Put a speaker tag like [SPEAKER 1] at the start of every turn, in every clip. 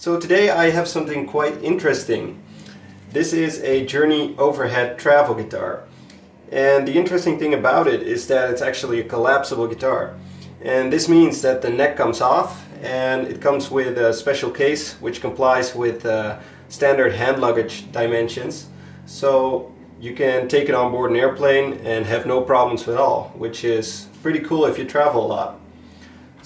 [SPEAKER 1] So today I have something quite interesting. This is a Journey overhead travel guitar. And the interesting thing about it is that it's actually a collapsible guitar. And this means that the neck comes off and it comes with a special case which complies with standard hand luggage dimensions. So you can take it on board an airplane and have no problems at all, which is pretty cool if you travel a lot.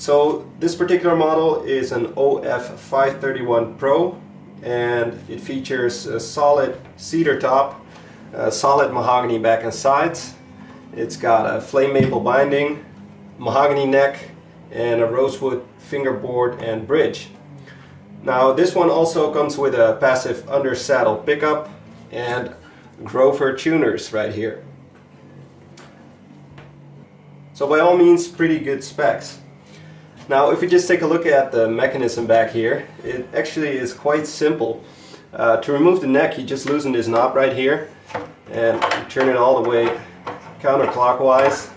[SPEAKER 1] So this particular model is an OF531 Pro, and it features a solid cedar top, a solid mahogany back and sides. It's got a flame maple binding, mahogany neck, and a rosewood fingerboard and bridge. Now this one also comes with a passive under saddle pickup and Grover tuners right here. So by all means, pretty good specs. Now if we just take a look at the mechanism back here, it actually is quite simple. To remove the neck, you just loosen this knob right here and turn it all the way counterclockwise.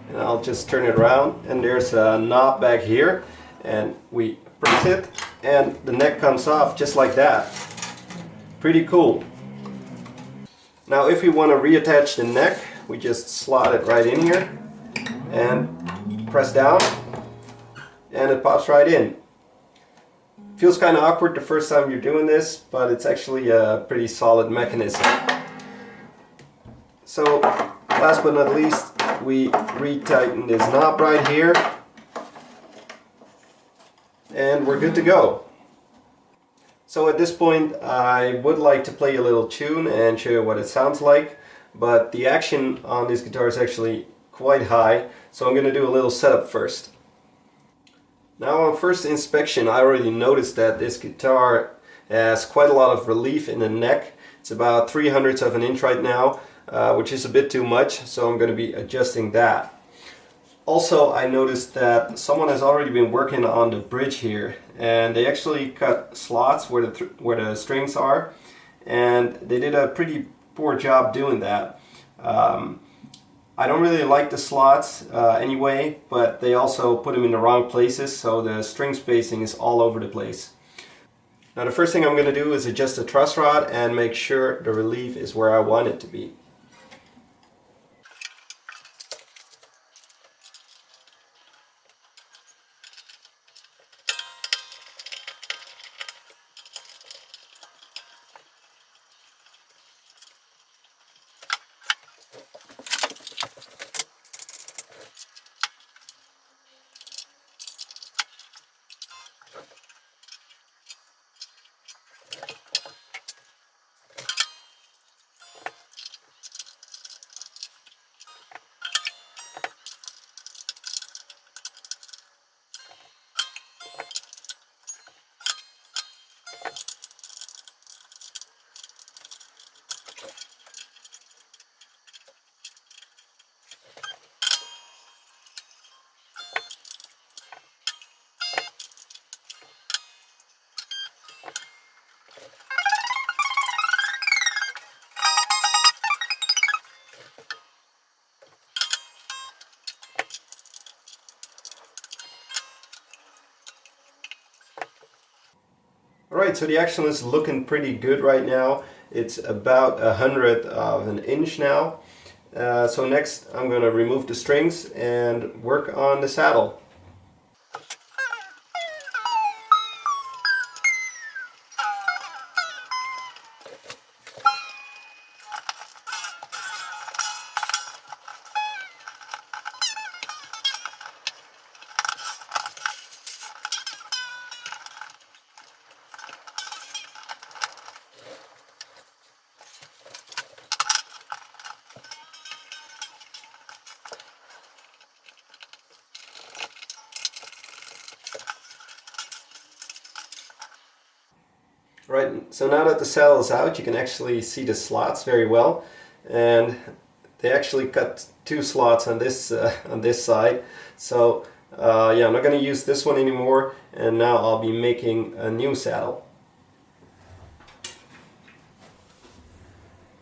[SPEAKER 1] And I'll just turn it around, and there's a knob back here, and we press it and the neck comes off just like that. Pretty cool. Now if we want to reattach the neck, we just slot it right in here and press down and it pops right in. Feels kind of awkward the first time you're doing this, but it's actually a pretty solid mechanism. So last but not least, we retighten this knob right here and we're good to go. So at this point I would like to play a little tune and show you what it sounds like, but the action on this guitar is actually quite high, so I'm going to do a little setup first. Now on first inspection I already noticed that this guitar has quite a lot of relief in the neck. It's about 3/100 of an inch right now, which is a bit too much, so I'm going to be adjusting that. Also, I noticed that someone has already been working on the bridge here, and they actually cut slots where the strings are, and they did a pretty poor job doing that. I don't really like the slots anyway, but they also put them in the wrong places, so the string spacing is all over the place. Now the first thing I'm going to do is adjust the truss rod and make sure the relief is where I want it to be. Alright, so the action is looking pretty good right now. It's about 1/100 of an inch now. So next I'm going to remove the strings and work on the saddle. Right, so now that the saddle is out, you can actually see the slots very well, and they actually cut 2 slots on this side. So yeah, I'm not going to use this one anymore, and now I'll be making a new saddle.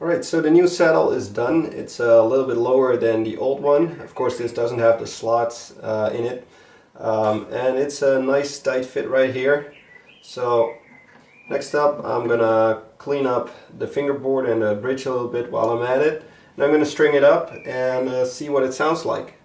[SPEAKER 1] Alright, so the new saddle is done. It's a little bit lower than the old one. Of course, this doesn't have the slots in it. And it's a nice tight fit right here. So next up, I'm gonna clean up the fingerboard and the bridge a little bit while I'm at it. And I'm gonna string it up and see what it sounds like.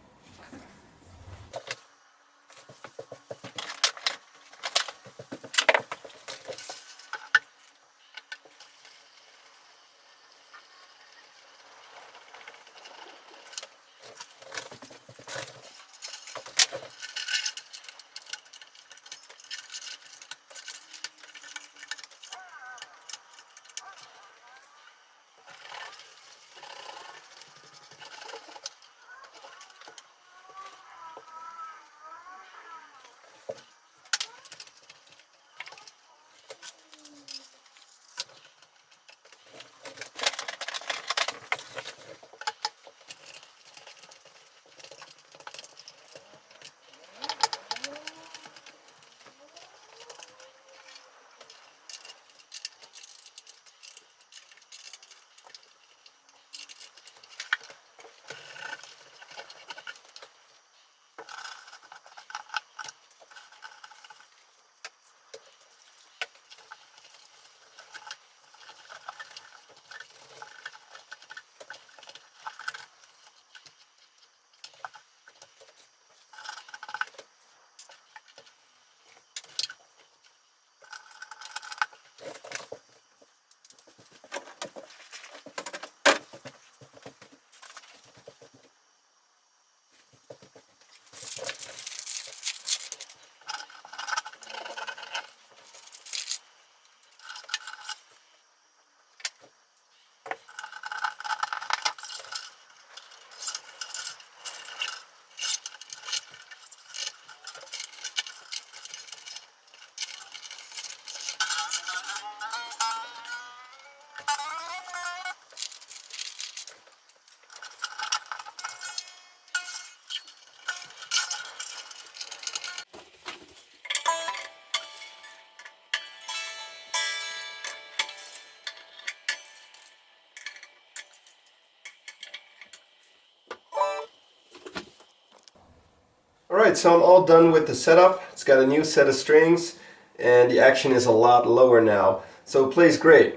[SPEAKER 1] Alright, so I'm all done with the setup. It's got a new set of strings and the action is a lot lower now. So it plays great.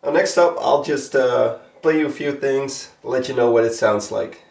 [SPEAKER 1] Now next up I'll just play you a few things, let you know what it sounds like.